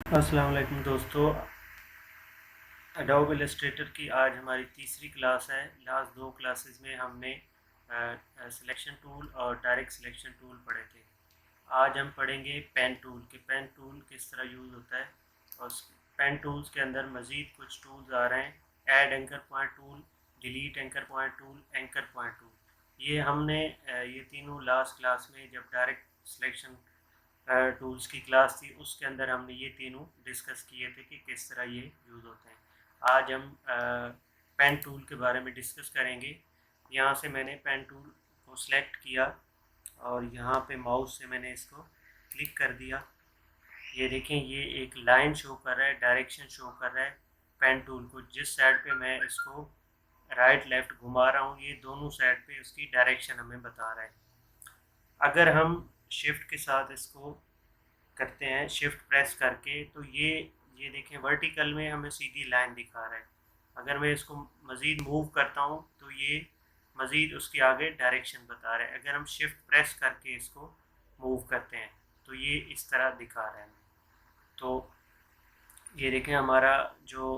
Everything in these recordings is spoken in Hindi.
अस्सलाम वालेकुम दोस्तों। एडोब इलस्ट्रेटर की आज हमारी तीसरी क्लास है। लास्ट दो क्लासेस में हमने सिलेक्शन टूल और डायरेक्ट सिलेक्शन टूल पढ़े थे। आज हम पढ़ेंगे पेन टूल के पेन टूल किस तरह यूज़ होता है। और पेन टूल्स के अंदर मज़ीद कुछ टूल्स आ रहे हैं। Add anchor point tool, delete anchor point tool, anchor point tool. ये हमने ये तीनों लास्ट क्लास में जब डायरेक्ट सिलेक्शन टूल्स की क्लास थी उसके अंदर हमने ये तीनों डिस्कस किए थे कि किस तरह ये यूज़ होते हैं। आज हम पेन टूल के बारे में डिस्कस करेंगे। यहाँ से मैंने पेन टूल को सिलेक्ट किया और यहाँ पे माउस से मैंने इसको क्लिक कर दिया। ये देखें, ये एक लाइन शो कर रहा है, डायरेक्शन शो कर रहा है पेन टूल को। जिस साइड पे मैं इसको राइट लेफ़्ट घुमा रहा हूँ, ये दोनों साइड पे उसकी डायरेक्शन हमें बता रहा है। अगर हम शिफ्ट के साथ इसको करते हैं, शिफ्ट प्रेस करके, तो ये देखें वर्टिकल में हमें सीधी लाइन दिखा रहा है। अगर मैं इसको मज़ीद मूव करता हूँ तो ये मज़ीद उसके आगे डायरेक्शन बता रहा है। अगर हम शिफ्ट प्रेस करके इसको मूव करते हैं तो ये इस तरह दिखा रहा है। तो ये देखें, हमारा जो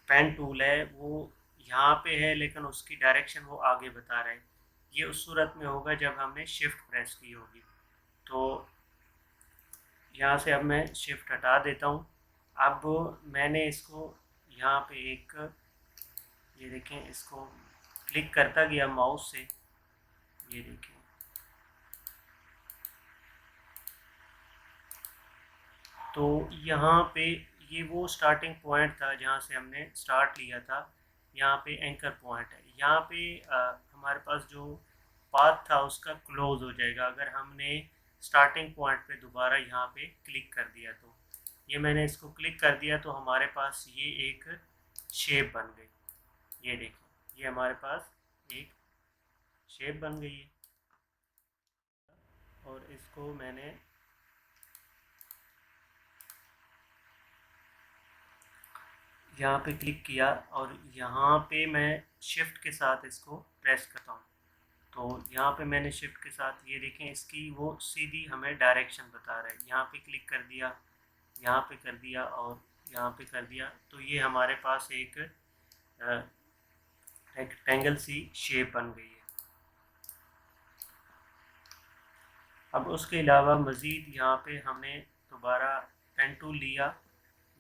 पेन टूल है वो यहाँ पे है, लेकिन उसकी डायरेक्शन वो आगे बता रहा है। ये उस सूरत में होगा जब हमने शिफ्ट प्रेस की होगी। तो यहाँ से अब मैं शिफ्ट हटा देता हूँ। अब मैंने इसको यहाँ पे एक, ये देखें, इसको क्लिक करता गया माउस से। ये देखें, तो यहाँ पे ये वो स्टार्टिंग पॉइंट था जहाँ से हमने स्टार्ट लिया था। यहाँ पे एंकर पॉइंट है। यहाँ पे हमारे पास जो पाथ था उसका क्लोज हो जाएगा अगर हमने स्टार्टिंग पॉइंट पे दोबारा यहाँ पे क्लिक कर दिया। तो ये मैंने इसको क्लिक कर दिया तो हमारे पास ये एक शेप बन गई। ये देखिए, ये हमारे पास एक शेप बन गई है। और इसको मैंने यहाँ पे क्लिक किया और यहाँ पे मैं शिफ्ट के साथ इसको प्रेस करता हूँ। तो यहाँ पे मैंने शिफ्ट के साथ, ये देखें, इसकी वो सीधी हमें डायरेक्शन बता रहा है। यहाँ पे क्लिक कर दिया, यहाँ पे कर दिया और यहाँ पे कर दिया, तो ये हमारे पास एक रेक्टेंगल सी शेप बन गई है। अब उसके अलावा मज़ीद यहाँ पे हमने दोबारा पेन टूल लिया।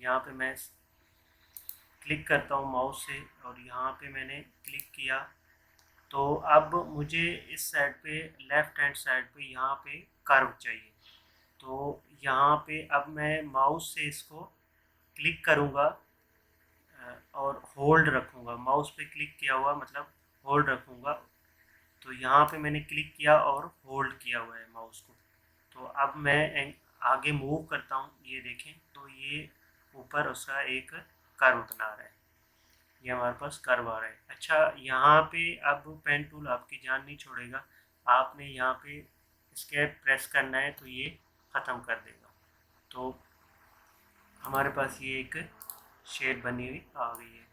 यहाँ पे मैं क्लिक करता हूँ माउस से और यहाँ पे मैंने क्लिक किया। तो अब मुझे इस साइड पे, लेफ़्ट हैंड साइड पे, यहाँ पे कर्व चाहिए। तो यहाँ पे अब मैं माउस से इसको क्लिक करूँगा और होल्ड रखूँगा। माउस पे क्लिक किया हुआ मतलब होल्ड रखूँगा। तो यहाँ पे मैंने क्लिक किया और होल्ड किया हुआ है माउस को। तो अब मैं आगे मूव करता हूँ। ये देखें, तो ये ऊपर उसका एक कर्व बना रहा है। ये हमारे पास कर्व आ रहा है। अच्छा, यहाँ पे अब पेन टूल आपकी जान नहीं छोड़ेगा। आपने यहाँ पे एस्केप प्रेस करना है तो ये ख़त्म कर देगा। तो हमारे पास ये एक शेड बनी हुई आ गई है।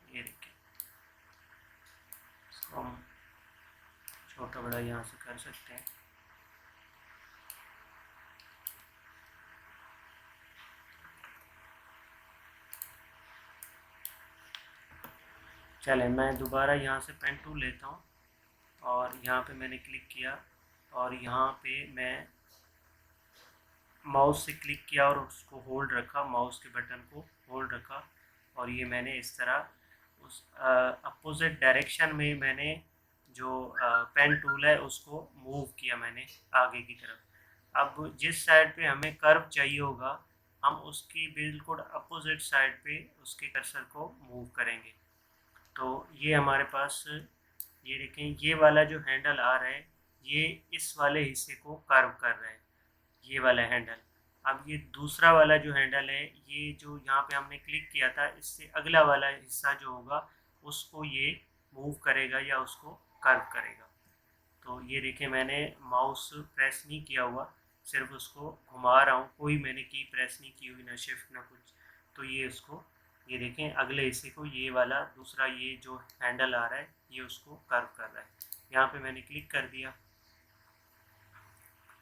ये देखिए, इसको हम छोटा बड़ा यहाँ से कर सकते हैं। चलें, मैं दोबारा यहाँ से पेन टूल लेता हूँ और यहाँ पे मैंने क्लिक किया और यहाँ पे मैं माउस से क्लिक किया और उसको होल्ड रखा, माउस के बटन को होल्ड रखा और ये मैंने इस तरह उस अपोजिट डायरेक्शन में मैंने जो पेन टूल है उसको मूव किया मैंने आगे की तरफ। अब जिस साइड पे हमें कर्व चाहिए होगा, हम उसकी बिल्कुल अपोजिट साइड पे उसके कर्सर को मूव करेंगे। तो ये हमारे पास, ये देखें, ये वाला जो हैंडल आ रहा है ये इस वाले हिस्से को कर्व कर रहा है, ये वाला हैंडल। अब ये दूसरा वाला जो हैंडल है, ये जो यहाँ पे हमने क्लिक किया था, इससे अगला वाला हिस्सा जो होगा उसको ये मूव करेगा या उसको कर्व करेगा। तो ये देखिए, मैंने माउस प्रेस नहीं किया हुआ, सिर्फ उसको घुमा रहा हूँ, कोई मैंने की प्रेस नहीं की हुई, ना शिफ्ट ना कुछ। तो ये उसको, ये देखें, अगले हिस्से को ये वाला दूसरा ये जो हैंडल आ रहा है ये उसको कर्व कर रहा है। यहाँ पे मैंने क्लिक कर दिया,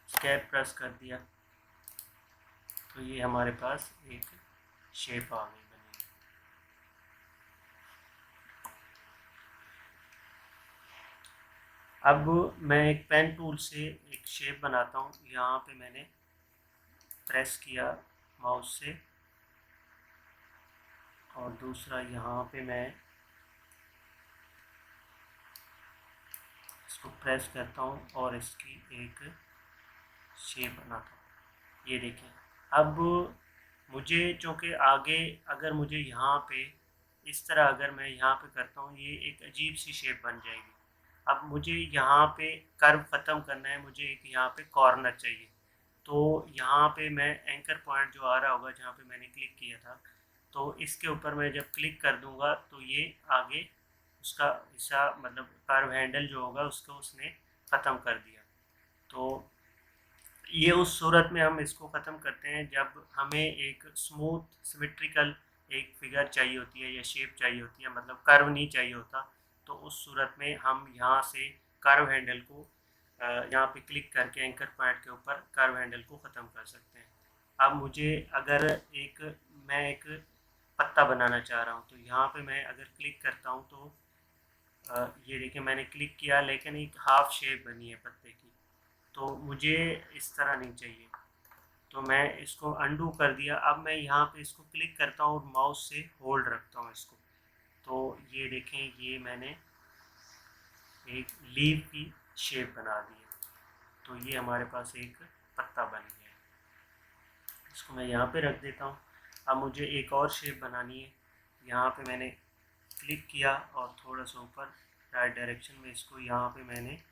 स्केप प्रेस कर दिया, तो ये हमारे पास एक शेप आ गई बनी। अब मैं एक पेन टूल से एक शेप बनाता हूँ। यहाँ पे मैंने प्रेस किया माउस से और दूसरा यहाँ पे मैं इसको प्रेस करता हूँ और इसकी एक शेप बनाता हूँ। ये देखिए, अब मुझे चूँकि आगे अगर मुझे यहाँ पे इस तरह अगर मैं यहाँ पे करता हूँ, ये एक अजीब सी शेप बन जाएगी। अब मुझे यहाँ पे कर्व ख़त्म करना है, मुझे एक यहाँ पे कॉर्नर चाहिए। तो यहाँ पे मैं एंकर पॉइंट जो आ रहा होगा जहाँ पे मैंने क्लिक किया था, तो इसके ऊपर मैं जब क्लिक कर दूँगा तो ये आगे उसका हिस्सा मतलब कर्व हैंडल जो होगा उसको उसने ख़त्म कर दिया। तो ये उस सूरत में हम इसको ख़त्म करते हैं जब हमें एक स्मूथ सिमेट्रिकल एक फिगर चाहिए होती है या शेप चाहिए होती है, मतलब कर्व नहीं चाहिए होता। तो उस सूरत में हम यहाँ से कर्व हैंडल को यहाँ पे क्लिक करके एंकर पॉइंट के ऊपर कर्व हैंडल को ख़त्म कर सकते हैं। अब मुझे अगर मैं एक पत्ता बनाना चाह रहा हूँ, तो यहाँ पे मैं अगर क्लिक करता हूँ तो ये देखिए मैंने क्लिक किया लेकिन एक हाफ शेप बनी है पत्ते की। तो मुझे इस तरह नहीं चाहिए, तो मैं इसको अंडू कर दिया। अब मैं यहाँ पे इसको क्लिक करता हूँ और माउस से होल्ड रखता हूँ इसको। तो ये देखें, ये मैंने एक लीव की शेप बना दी है। तो ये हमारे पास एक पत्ता बन गया है। इसको मैं यहाँ पे रख देता हूँ। अब मुझे एक और शेप बनानी है। यहाँ पे मैंने क्लिक किया और थोड़ा सा ऊपर राइट डायरेक्शन में इसको यहाँ पे मैंने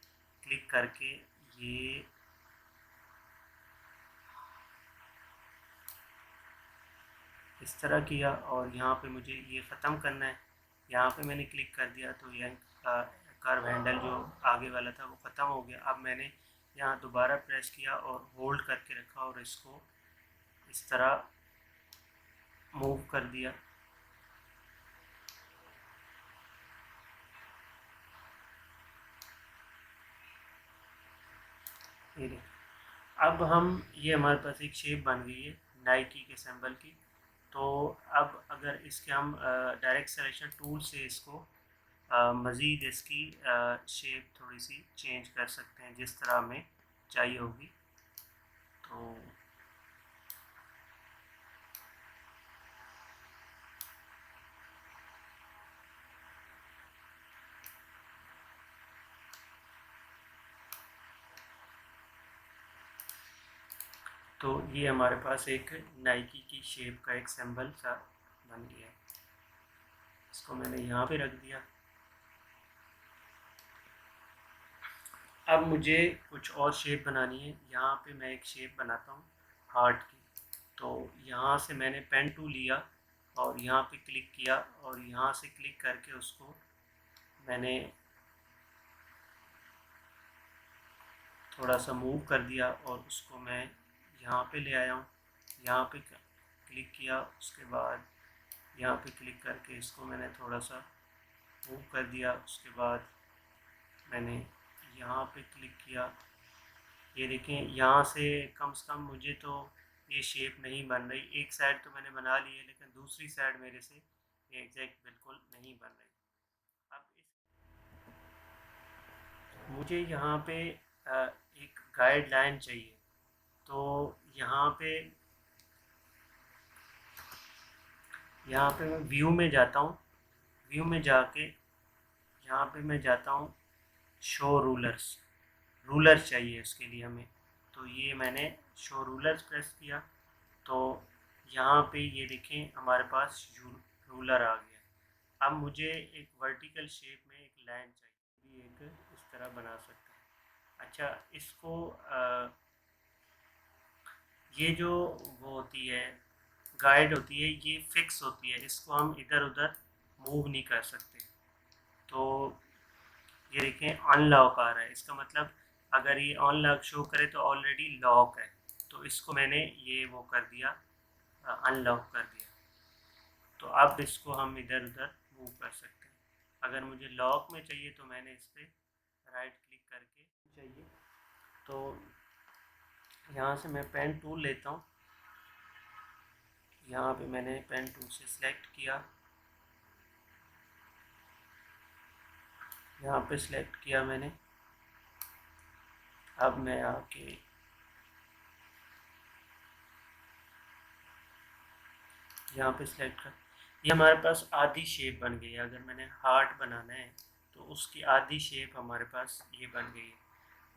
क्लिक करके ये इस तरह किया और यहाँ पे मुझे ये ख़त्म करना है। यहाँ पे मैंने क्लिक कर दिया तो ये कर्व हैंडल जो आगे वाला था वो ख़त्म हो गया। अब मैंने यहाँ दोबारा प्रेस किया और होल्ड करके रखा और इसको इस तरह मूव कर दिया। ये देखिए, अब हम ये हमारे पास एक शेप बन गई है नाइकी के सिंबल की। तो अब अगर इसके हम डायरेक्ट सिलेक्शन टूल से इसको मज़ीद इसकी शेप थोड़ी सी चेंज कर सकते हैं जिस तरह हमें चाहिए होगी। तो तो ये हमारे पास एक नाइकी की शेप का एक सिंबल सा बन गया है। इसको मैंने यहाँ पे रख दिया। अब मुझे कुछ और शेप बनानी है। यहाँ पे मैं एक शेप बनाता हूँ हार्ट की। तो यहाँ से मैंने पेन टूल लिया और यहाँ पे क्लिक किया और यहाँ से क्लिक करके उसको मैंने थोड़ा सा मूव कर दिया और उसको मैं यहाँ पे ले आया हूँ। यहाँ पे क्लिक किया, उसके बाद यहाँ पे क्लिक करके इसको मैंने थोड़ा सा मूव कर दिया। उसके बाद मैंने यहाँ पे क्लिक किया। ये देखें, यहाँ से कम मुझे तो ये शेप नहीं बन रही। एक साइड तो मैंने बना ली है लेकिन दूसरी साइड मेरे से ये एग्जैक्ट बिल्कुल नहीं बन रही। अब मुझे यहाँ पे एक गाइडलाइन चाहिए। तो यहाँ पे मैं व्यू में जाता हूँ। व्यू में जाके यहाँ पे मैं जाता हूँ शो रूलर्स। रूलर चाहिए उसके लिए हमें। तो ये मैंने शो रूलर्स प्रेस किया। तो यहाँ पे ये देखें हमारे पास रूलर आ गया। अब मुझे एक वर्टिकल शेप में एक लाइन चाहिए, ये एक इस तरह बना सकते हैं। अच्छा, इसको ये जो वो होती है गाइड होती है, ये फिक्स होती है, इसको हम इधर उधर मूव नहीं कर सकते। तो ये देखें अनलॉक आ रहा है, इसका मतलब अगर ये अनलॉक शो करे तो ऑलरेडी लॉक है। तो इसको मैंने ये वो कर दिया, अनलॉक कर दिया। तो अब इसको हम इधर उधर मूव कर सकते हैं। अगर मुझे लॉक में चाहिए तो मैंने इस पर राइट क्लिक करके चाहिए। तो यहाँ से मैं पेन टूल लेता हूँ यहाँ पे मैंने पेन टूल से सिलेक्ट किया, यहाँ पे सिलेक्ट किया मैंने। अब मैं आके यहाँ पे सिलेक्ट कर, ये हमारे पास आधी शेप बन गई है। अगर मैंने हार्ट बनाना है तो उसकी आधी शेप हमारे पास ये बन गई है।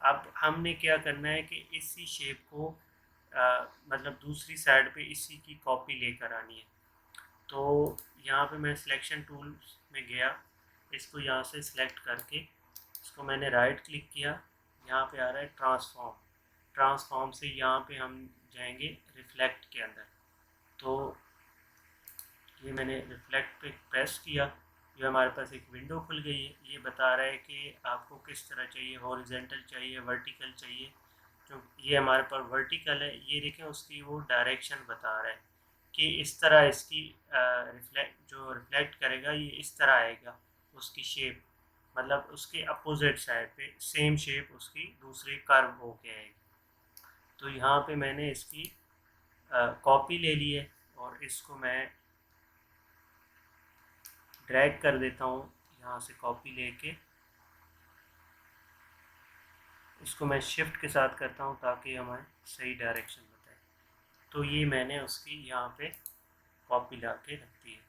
अब हमने क्या करना है कि इसी शेप को मतलब दूसरी साइड पे इसी की कॉपी लेकर आनी है। तो यहाँ पे मैं सिलेक्शन टूल में गया, इसको यहाँ से सिलेक्ट करके इसको मैंने राइट क्लिक किया। यहाँ पे आ रहा है ट्रांसफॉर्म, ट्रांसफॉर्म से यहाँ पे हम जाएंगे रिफ्लेक्ट के अंदर। तो ये मैंने रिफ्लेक्ट पे प्रेस किया, जो हमारे पास एक विंडो खुल गई है। ये बता रहा है कि आपको किस तरह चाहिए, हॉरिजॉन्टल चाहिए, वर्टिकल चाहिए। जो ये हमारे पास वर्टिकल है, ये देखें उसकी वो डायरेक्शन बता रहा है कि इस तरह इसकी जो रिफ्लेक्ट करेगा ये इस तरह आएगा। उसकी शेप मतलब उसके अपोजिट साइड पे सेम शेप उसकी दूसरी कर्व होके आएगी। तो यहाँ पे मैंने इसकी कॉपी ले ली है और इसको मैं ड्रैग कर देता हूँ यहाँ से कॉपी लेके। इसको मैं शिफ्ट के साथ करता हूँ ताकि हमें सही डायरेक्शन बताए। तो ये मैंने उसकी यहाँ पे कॉपी ला के रख दी है।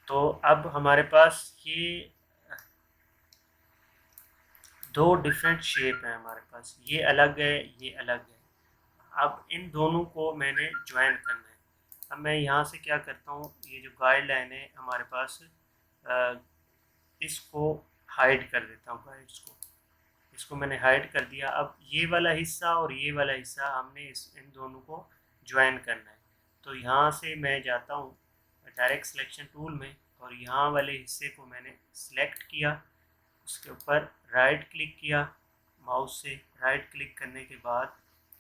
तो अब हमारे पास ये दो डिफरेंट शेप है हमारे पास, ये अलग है, ये अलग है। अब इन दोनों को मैंने ज्वाइन करना है। अब मैं यहाँ से क्या करता हूँ, ये जो गाइडलाइन है हमारे पास, इसको हाइड कर देता हूँ। गाइड्स को, इसको मैंने हाइड कर दिया। अब ये वाला हिस्सा और ये वाला हिस्सा हमने इन दोनों को ज्वाइन करना है। तो यहाँ से मैं जाता हूँ डायरेक्ट सिलेक्शन टूल में और यहाँ वाले हिस्से को मैंने सिलेक्ट किया, उसके ऊपर राइट क्लिक किया, माउस से राइट क्लिक करने के बाद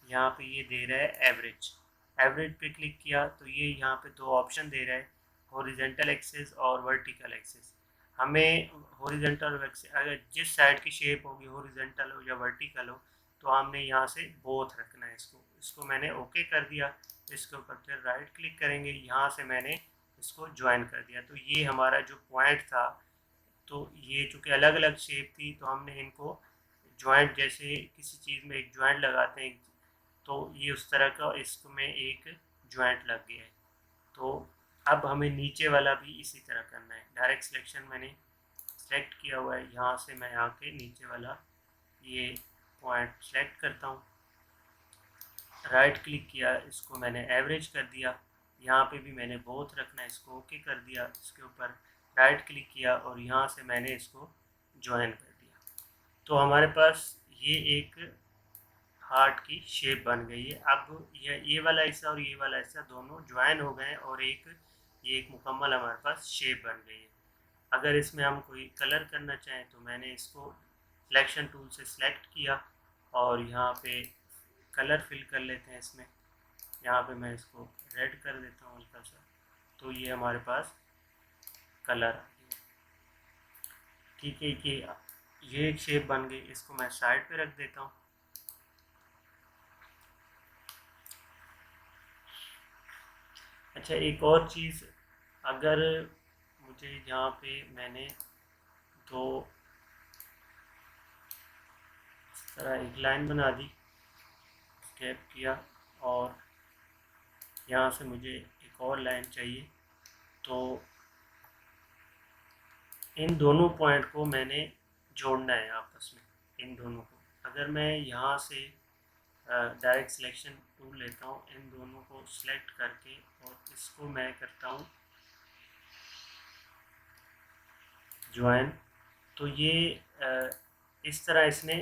यहाँ पे ये दे रहा है एवरेज, एवरेज पे क्लिक किया तो ये यहाँ पे दो ऑप्शन दे रहा है, हॉरिजॉन्टल एक्सिस और वर्टिकल एक्सिस। हमें हॉरिजॉन्टल एक्सिस, अगर जिस साइड की शेप होगी हॉरिजॉन्टल हो या वर्टिकल हो, तो हमने यहाँ से बोथ रखना है। इसको मैंने ओके कर दिया। इसके ऊपर फिर राइट क्लिक करेंगे, यहाँ से मैंने इसको ज्वाइन कर दिया। तो ये हमारा जो पॉइंट था, तो ये चूँकि अलग अलग शेप थी तो हमने इनको जॉइंट, जैसे किसी चीज़ में एक जॉइंट लगाते हैं तो ये उस तरह का इसमें एक जॉइंट लग गया है। तो अब हमें नीचे वाला भी इसी तरह करना है। डायरेक्ट सिलेक्शन मैंने सेलेक्ट किया हुआ है, यहाँ से मैं आके नीचे वाला ये पॉइंट सेलेक्ट करता हूँ, राइट क्लिक किया, इसको मैंने एवरेज कर दिया। यहाँ पे भी मैंने बोथ रखना है, इसको ओके कर दिया। इसके ऊपर राइट क्लिक किया और यहाँ से मैंने इसको ज्वाइन कर दिया। तो हमारे पास ये एक हार्ट की शेप बन गई है। अब ये वाला हिस्सा और ये वाला हिस्सा दोनों ज्वाइन हो गए और ये एक मुकम्मल हमारे पास शेप बन गई है। अगर इसमें हम कोई कलर करना चाहें तो मैंने इसको सिलेक्शन टूल से सिलेक्ट किया और यहाँ पे कलर फिल कर लेते हैं इसमें। यहाँ पे मैं इसको रेड कर देता हूँ हल्का सा, तो ये हमारे पास कलर आ गया। ठीक है कि ये एक शेप बन गई, इसको मैं साइड पे रख देता हूँ। अच्छा, एक और चीज़, अगर मुझे यहाँ पे मैंने दो इस तरह एक लाइन बना दी, स्केप किया और यहाँ से मुझे एक और लाइन चाहिए, तो इन दोनों पॉइंट को मैंने जोड़ना है आपस में, इन दोनों को। अगर मैं यहाँ से डायरेक्ट सिलेक्शन टूल लेता हूँ, इन दोनों को सिलेक्ट करके और इसको मैं करता हूँ ज्वाइन, तो ये इस तरह इसने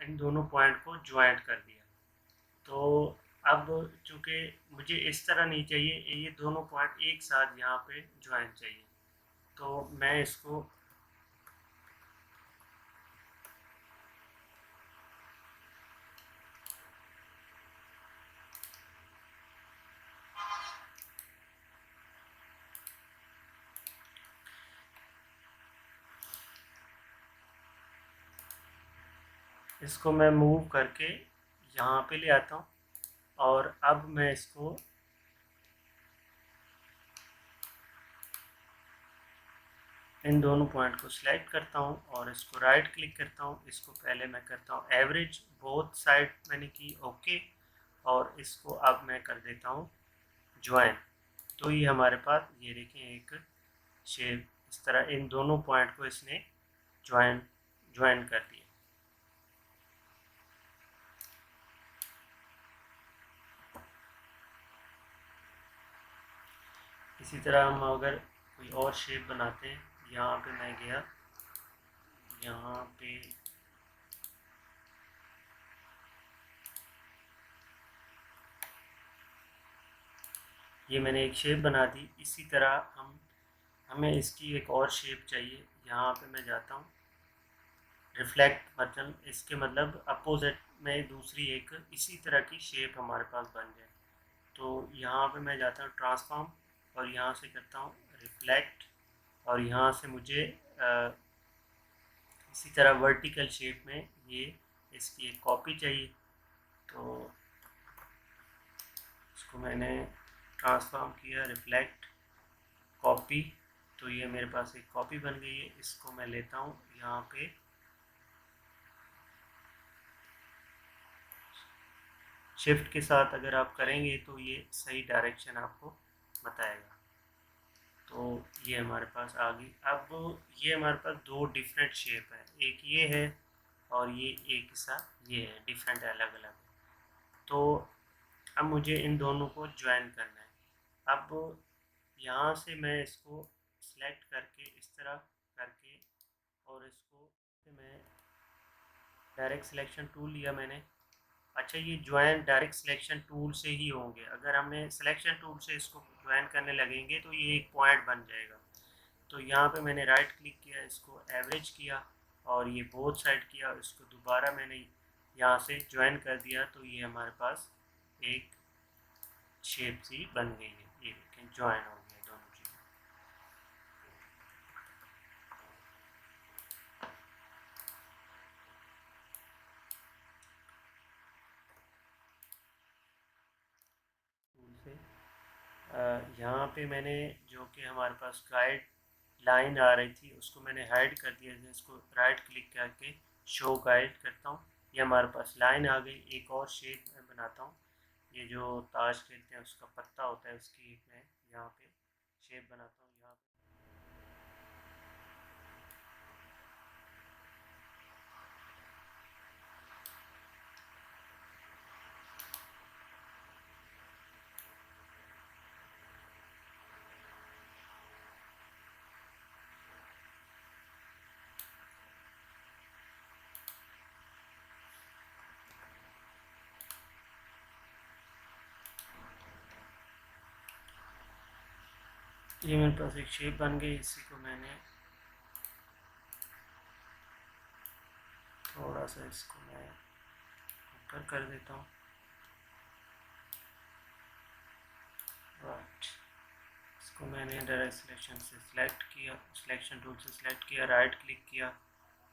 इन दोनों पॉइंट को ज्वाइंट कर दिया। तो अब चूँकि मुझे इस तरह नहीं चाहिए, ये दोनों पॉइंट एक साथ यहाँ पे ज्वाइंट चाहिए, तो मैं इसको मैं मूव करके यहाँ पे ले आता हूँ और अब मैं इसको इन दोनों पॉइंट को सिलेक्ट करता हूँ और इसको राइट क्लिक करता हूँ। इसको पहले मैं करता हूँ एवरेज, बोथ साइड मैंने की ओके, और इसको अब मैं कर देता हूँ ज्वाइन। तो ये हमारे पास ये देखें एक शेप इस तरह इन दोनों पॉइंट को इसने ज्वाइन कर दिया। इसी तरह हम अगर कोई और शेप बनाते हैं, यहाँ पे मैं गया, यहाँ पे ये मैंने एक शेप बना दी। इसी तरह हमें इसकी एक और शेप चाहिए। यहाँ पे मैं जाता हूँ रिफ्लेक्ट, मतलब इसके मतलब अपोजिट में दूसरी एक इसी तरह की शेप हमारे पास बन जाए। तो यहाँ पे मैं जाता हूँ ट्रांसफॉर्म और यहाँ से करता हूँ रिफ्लेक्ट, और यहाँ से मुझे इसी तरह वर्टिकल शेप में ये इसकी एक कॉपी चाहिए। तो इसको मैंने ट्रांसफॉर्म किया, रिफ्लेक्ट, कॉपी, तो ये मेरे पास एक कॉपी बन गई है। इसको मैं लेता हूँ यहाँ पे शिफ्ट के साथ, अगर आप करेंगे तो ये सही डायरेक्शन आपको बताएगा। तो ये हमारे पास आ गई। अब ये हमारे पास दो डिफरेंट शेप है, एक ये है और ये एक हिस्सा ये है, डिफरेंट अलग अलग। तो अब मुझे इन दोनों को ज्वाइन करना है। अब यहाँ से मैं इसको सिलेक्ट करके इस तरह करके, और इसको मैं डायरेक्ट सिलेक्शन टूल लिया मैंने। अच्छा, ये ज्वाइन डायरेक्ट सिलेक्शन टूल से ही होंगे। अगर हमने सिलेक्शन टूल से इसको ज्वाइन करने लगेंगे तो ये एक पॉइंट बन जाएगा। तो यहाँ पे मैंने राइट क्लिक किया, इसको एवरेज किया और ये बोथ साइड किया, इसको दोबारा मैंने यहाँ से ज्वाइन कर दिया। तो ये हमारे पास एक शेप सी बन गई है। ये देखें ज्वाइन हो गया दोनों चीज़ें। से यहाँ पे मैंने जो कि हमारे पास गाइड लाइन आ रही थी उसको मैंने हाइड कर दिया। इसको राइट क्लिक करके शो गाइड करता हूँ, ये हमारे पास लाइन आ गई। एक और शेप मैं बनाता हूँ, ये जो ताश खेलते हैं उसका पत्ता होता है, उसकी मैं यहाँ पे शेप बनाता हूँ। यहाँ पे ये मेरे पास एक शेप बन गई। इसी को मैंने थोड़ा सा इसको मैं ऊपर कर देता हूँ। राइट, इसको मैंने डायरेक्ट सिलेक्शन से सिलेक्ट किया, सिलेक्शन टूल से सिलेक्ट किया, राइट क्लिक किया,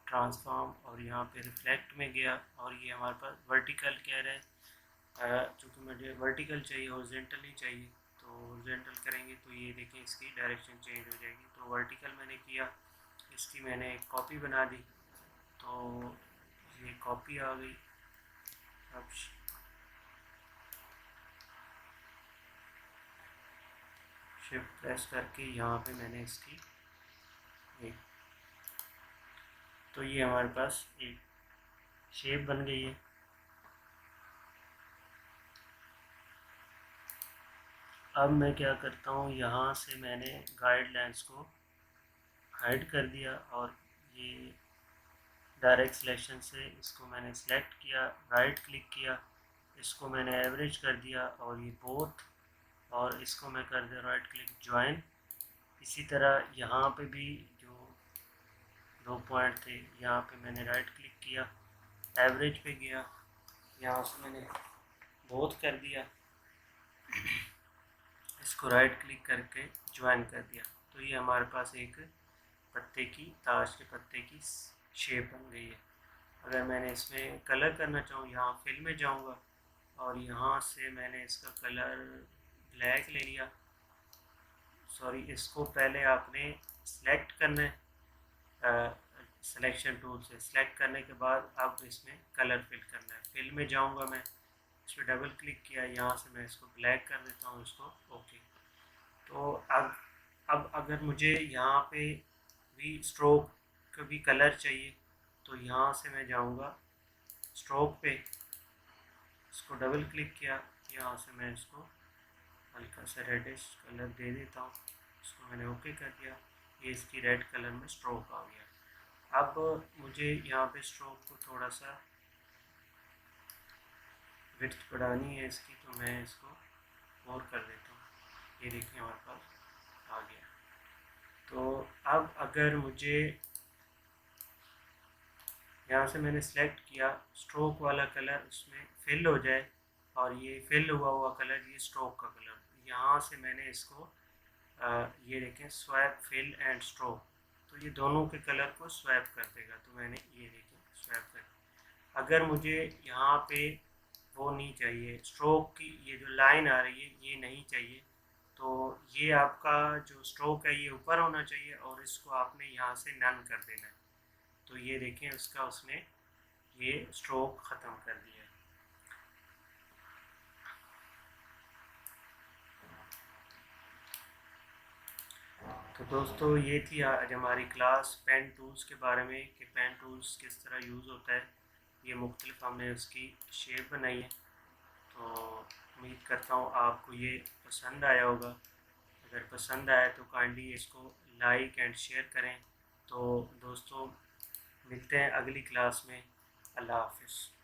ट्रांसफॉर्म, और यहाँ पे रिफ्लेक्ट में गया। और ये हमारे पास वर्टिकल कह रहे हैं, चूँकि मुझे वर्टिकल चाहिए, हॉरिजॉन्टल नहीं चाहिए। तो हॉरिजॉन्टल करेंगे तो ये देखें इसकी डायरेक्शन चेंज हो जाएगी। तो वर्टिकल मैंने किया, इसकी मैंने एक कॉपी बना दी। तो ये कॉपी आ गई। अब शिफ्ट प्रेस करके यहाँ पे मैंने इसकी एक, तो ये हमारे पास एक शेप बन गई है। अब मैं क्या करता हूँ, यहाँ से मैंने गाइडलाइंस को हाइड कर दिया और ये डायरेक्ट सिलेक्शन से इसको मैंने सिलेक्ट किया, राइट क्लिक किया, इसको मैंने एवरेज कर दिया और ये बोथ, और इसको मैं कर दिया राइट क्लिक ज्वाइन। इसी तरह यहाँ पे भी जो दो पॉइंट थे, यहाँ पे मैंने राइट क्लिक किया, एवरेज पे गया, यहाँ से मैंने बोथ कर दिया, इसको राइट क्लिक करके ज्वाइन कर दिया। तो ये हमारे पास एक पत्ते की, ताश के पत्ते की शेप बन गई है। अगर मैंने इसमें कलर करना चाहूँ, यहाँ फिल में जाऊँगा और यहाँ से मैंने इसका कलर ब्लैक ले लिया, सॉरी, इसको पहले आपने सेलेक्ट करना है सिलेक्शन टूल से। सिलेक्ट करने के बाद अब इसमें कलर फिल करना है। फिल में जाऊंगा मैं, इस पर डबल क्लिक किया, यहाँ से मैं इसको ब्लैक कर देता हूँ इसको। ओके। तो अब अगर मुझे यहाँ पे भी स्ट्रोक का भी कलर चाहिए तो यहाँ से मैं जाऊँगा स्ट्रोक पे, इसको डबल क्लिक किया, यहाँ से मैं इसको हल्का सा रेडिश कलर दे देता हूँ। इसको मैंने ओके कर दिया, ये इसकी रेड कलर में स्ट्रोक आ गया। अब मुझे यहाँ पे स्ट्रोक को थोड़ा सा विड्थ बढ़ानी है इसकी, तो मैं इसको और कर देता हूँ। ये देखिए हमारे पास आ गया। तो अब अगर मुझे यहाँ से मैंने सेलेक्ट किया स्ट्रोक वाला कलर उसमें फिल हो जाए, और ये फिल हुआ कलर ये स्ट्रोक का कलर, यहाँ से मैंने इसको ये देखें स्वैप फिल एंड स्ट्रोक, तो ये दोनों के कलर को स्वैप कर देगा। तो मैंने ये देखें स्वैप कर। अगर मुझे यहाँ पे वो नहीं चाहिए, स्ट्रोक की ये जो लाइन आ रही है ये नहीं चाहिए, तो ये आपका जो स्ट्रोक है ये ऊपर होना चाहिए और इसको आपने यहाँ से नन कर देना है। तो ये देखें उसका उसने ये स्ट्रोक ख़त्म कर दिया। तो दोस्तों ये थी आज हमारी क्लास पेन टूल्स के बारे में कि पेन टूल्स किस तरह यूज़ होता है। ये मुख्तलिफ हमने उसकी शेप बनाई है। तो उम्मीद करता हूँ आपको ये पसंद आया होगा। अगर पसंद आया तो काइंडली इसको लाइक एंड शेयर करें। तो दोस्तों मिलते हैं अगली क्लास में। अल्लाह हाफिज़।